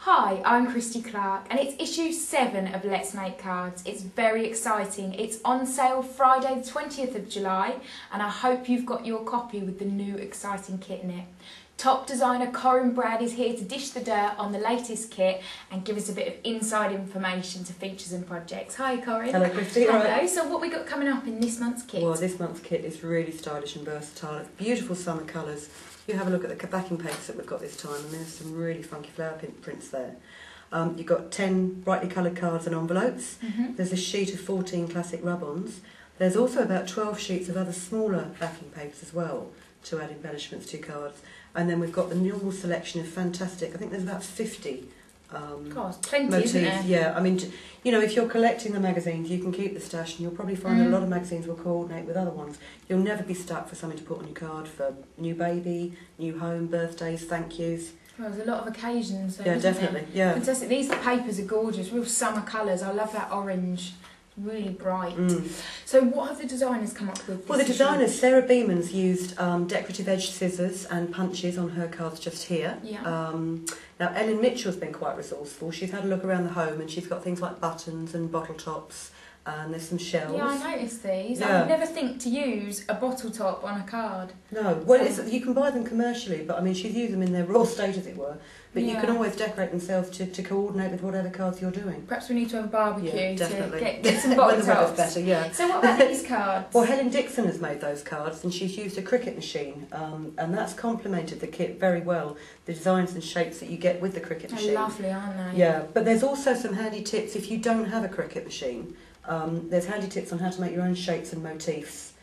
Hi, I'm Christy Clark and it's issue 7 of Let's Make Cards. It's very exciting. It's on sale Friday the 20th of July and I hope you've got your copy with the new exciting kit in it. Top designer Corinne Brad is here to dish the dirt on the latest kit and give us a bit of inside information to features and projects. Hi Corinne. Hello Christy. Hello. Right. So what we got coming up in this month's kit? Well, this month's kit is really stylish and versatile. It's beautiful summer colours. You have a look at the backing papers that we've got this time and there's some really funky flower prints there. You've got 10 brightly coloured cards and envelopes. There's a sheet of 14 classic rub-ons. There's also about 12 sheets of other smaller backing papers as well to add embellishments to cards. And then we've got the normal selection of fantastic, I think there's about 50 God, plenty, motifs. isn't there? Yeah, I mean, you know, if you're collecting the magazines, you can keep the stash and you'll probably find that a lot of magazines will coordinate with other ones. You'll never be stuck for something to put on your card for new baby, new home, birthdays, thank yous. Well, there's a lot of occasions. So Yeah, definitely, yeah. Fantastic. These papers are gorgeous, real summer colours. I love that orange. Really bright. So what have the designers come up with? Well, the designers, Sarah Beeman's used decorative edge scissors and punches on her cards just here. Yeah. Now, Ellen Mitchell's been quite resourceful. She's had a look around the home and she's got things like buttons and bottle tops and there's some shells. Yeah, I noticed these. Yeah. I would never think to use a bottle top on a card. No, well, you can buy them commercially, but I mean, she's used them in their raw state, as it were. But you can always decorate themselves to coordinate with whatever cards you're doing. Perhaps we need to have a barbecue to get some bottle when the weather's tops. better, yeah. So what about these cards? Well, Helen Dixon has made those cards and she's used a cricket machine and that's complemented the kit very well. The designs and shapes that you get with the cricket machine. They're lovely, aren't they? Yeah, but there's also some handy tips if you don't have a cricket machine. There's handy tips on how to make your own shapes and motifs.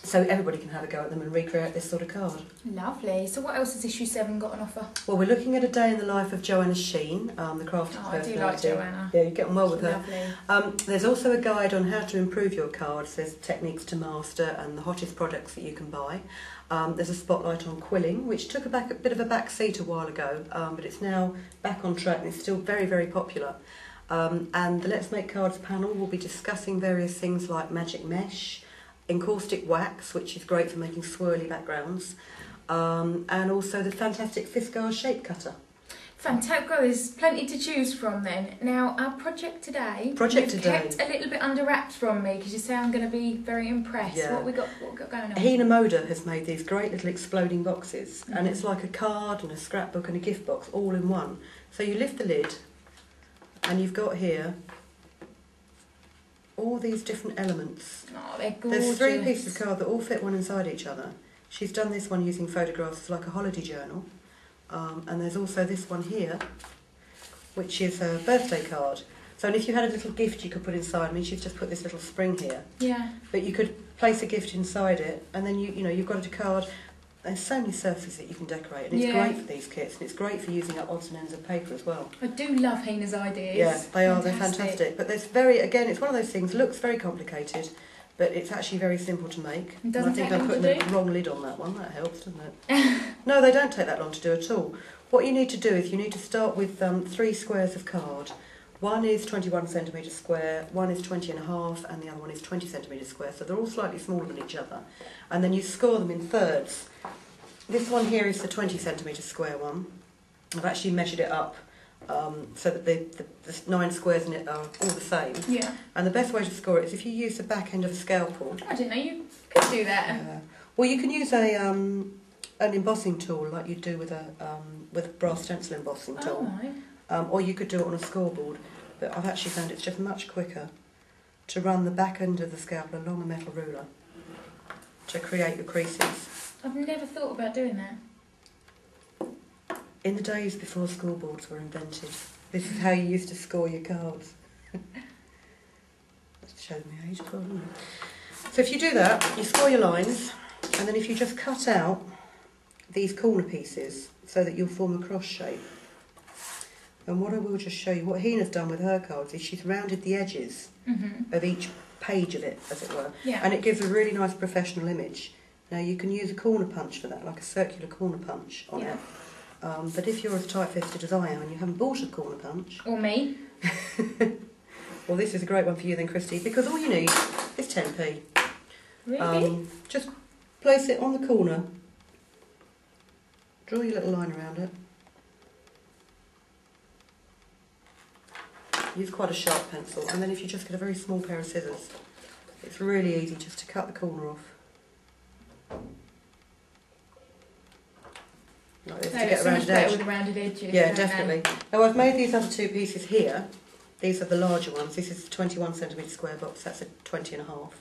So everybody can have a go at them and recreate this sort of card. Lovely. So what else has issue 7 got on offer? Well, we're looking at a day in the life of Joanna Sheen, the crafting I do personality. like Joanna. Yeah, you get on well with her. Lovely. There's also a guide on how to improve your cards. There's techniques to master and the hottest products that you can buy. There's a spotlight on quilling, which took a bit of a back seat a while ago, but it's now back on track and it's still very, very popular. And the Let's Make Cards panel will be discussing various things like magic mesh, encaustic wax, which is great for making swirly backgrounds, and also the fantastic Fiskars shape cutter. Fantastic. Well, there's plenty to choose from then. Now, our project today, you've kept a little bit under wraps from me because you say I'm going to be very impressed. Yeah. What we got going on? Hina Moda has made these great little exploding boxes, and it's like a card and a scrapbook and a gift box all in one. So you lift the lid, and you've got here all these different elements. Oh, they're gorgeous. There's 3 pieces of card that all fit one inside each other. She's done this one using photographs as like a holiday journal. And there's also this one here, which is a birthday card. So and if you had a little gift you could put inside, I mean, she's just put this little spring here. Yeah. But you could place a gift inside it, and then you know, you've got a card. There's so many surfaces that you can decorate, and it's great for these kits, and it's great for using up odds and ends of paper as well. I do love Hina's ideas. Yeah, they are. They're fantastic. But there's again, it's one of those things. Looks very complicated, but it's actually very simple to make. It doesn't take long to do. I think I'm putting the wrong lid on that one. That helps, doesn't it? No, they don't take that long to do at all. What you need to do is you need to start with 3 squares of card. One is 21 centimetres square, one is 20.5, and the other one is 20 centimetres square. So they're all slightly smaller than each other. And then you score them in thirds. This one here is the 20 centimetres square one. I've actually measured it up so that the 9 squares in it are all the same. Yeah. And the best way to score it is if you use the back end of a scalpel. I didn't know you could do that. Well, you can use an embossing tool like you do with a brass stencil embossing tool. Oh, right. Or you could do it on a scoreboard. But I've actually found it's just much quicker to run the back end of the scalpel along a metal ruler to create your creases. I've never thought about doing that. In the days before scoreboards were invented, this is how you used to score your cards. Let's show them my age as well, doesn't it? So if you do that, you score your lines, and then if you just cut out these corner pieces so that you'll form a cross shape. And what I will just show you, what Hina's done with her cards is she's rounded the edges of each page of it, as it were, and it gives a really nice professional image. Now you can use a corner punch for that, like a circular corner punch on it. But if you're as tight-fisted as I am and you haven't bought a corner punch... Or me. Well, this is a great one for you then, Christy, because all you need is 10p. Really? Just place it on the corner, draw your little line around it, use quite a sharp pencil, and then if you just get a very small pair of scissors, it's really easy just to cut the corner off. Like this, to get a rounded edge. With the rounded edges. Yeah, definitely. Now I've made these other two pieces here. These are the larger ones. This is a 21cm square box, that's a 20 and a half.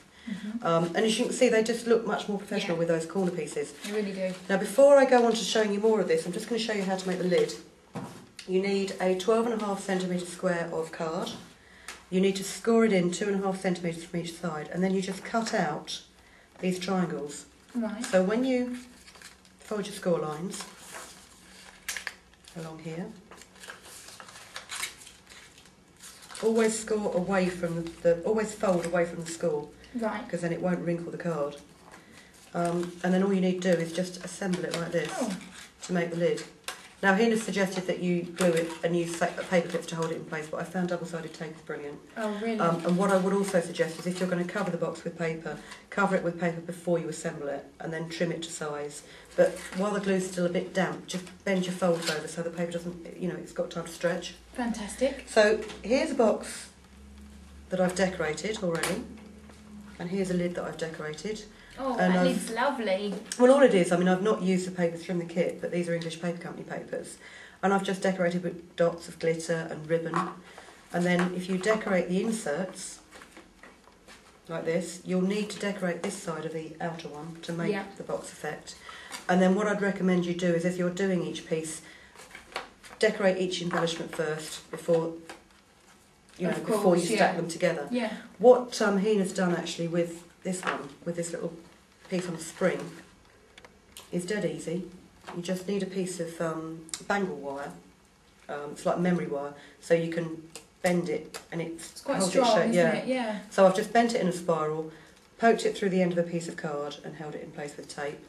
And as you can see, they just look much more professional with those corner pieces. They really do. Now before I go on to showing you more of this, I'm just going to show you how to make the lid. You need a 12.5cm square of card. You need to score it in 2.5cm from each side, and then you just cut out these triangles. Right. So when you fold your score lines along here, always score away from always fold away from the score. Right. Because then it won't wrinkle the card. And then all you need to do is just assemble it like this to make the lid. Now Hina suggested that you glue it and use paper clips to hold it in place, but I found double-sided tape is brilliant. Oh, really? And what I would also suggest is if you're going to cover the box with paper, cover it with paper before you assemble it and then trim it to size. But while the glue's still a bit damp, just bend your folds over so the paper doesn't, it's got time to stretch. Fantastic. So here's a box that I've decorated already. And here's a lid that I've decorated. Oh, and that lid's lovely. Well, all it is, I've not used the papers from the kit, but these are English Paper Company papers. And I've just decorated with dots of glitter and ribbon. And then if you decorate the inserts, like this, you'll need to decorate this side of the outer one to make the box effect. And then what I'd recommend you do is, if you're doing each piece, decorate each embellishment first before before you stack them together. Yeah. What Hina's done actually with this one, with this little piece on the spring, is dead easy. You just need a piece of bangle wire. It's like memory wire, so you can bend it and it's quite strong, isn't it? Yeah. So I've just bent it in a spiral, poked it through the end of a piece of card and held it in place with tape.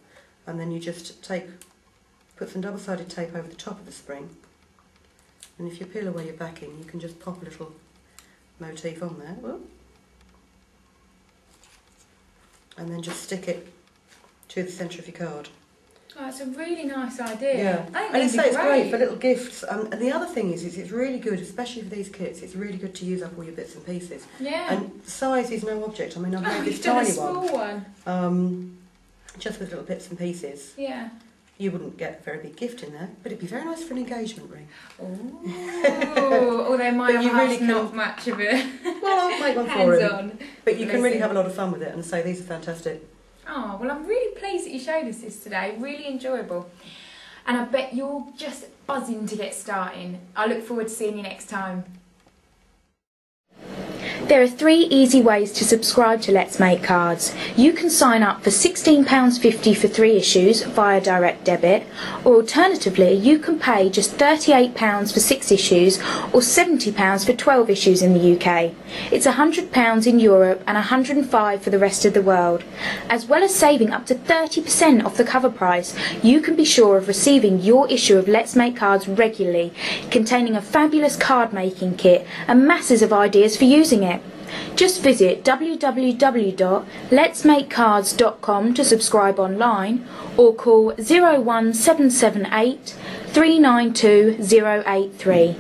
And then you just put some double-sided tape over the top of the spring. And if you peel away your backing, you can just pop a little motif on there. Whoop. And then just stick it to the centre of your card. Oh, it's a really nice idea. Yeah, I think and it'd be it's great for great. little gifts. And the other thing is it's really good, especially for these kits, it's really good to use up all your bits and pieces. Yeah. And size is no object. I mean, I've made this you've done tiny a small one. Just with little bits and pieces. Yeah. You wouldn't get a very big gift in there, but it'd be very nice for an engagement ring. Oh, although my But you house really not much of a Well, I'll make one for him. hands-on. But you can really have a lot of fun with it, and so these are fantastic. Oh, well, I'm really pleased that you showed us this today. Really enjoyable. And I bet you're just buzzing to get starting. I look forward to seeing you next time. There are 3 easy ways to subscribe to Let's Make Cards. You can sign up for £16.50 for 3 issues via direct debit, or alternatively you can pay just £38 for 6 issues or £70 for 12 issues in the UK. It's £100 in Europe and £105 for the rest of the world. As well as saving up to 30% off the cover price, you can be sure of receiving your issue of Let's Make Cards regularly, containing a fabulous card making kit and masses of ideas for using it. Just visit www.letsmakecards.com to subscribe online, or call 01778 392 083.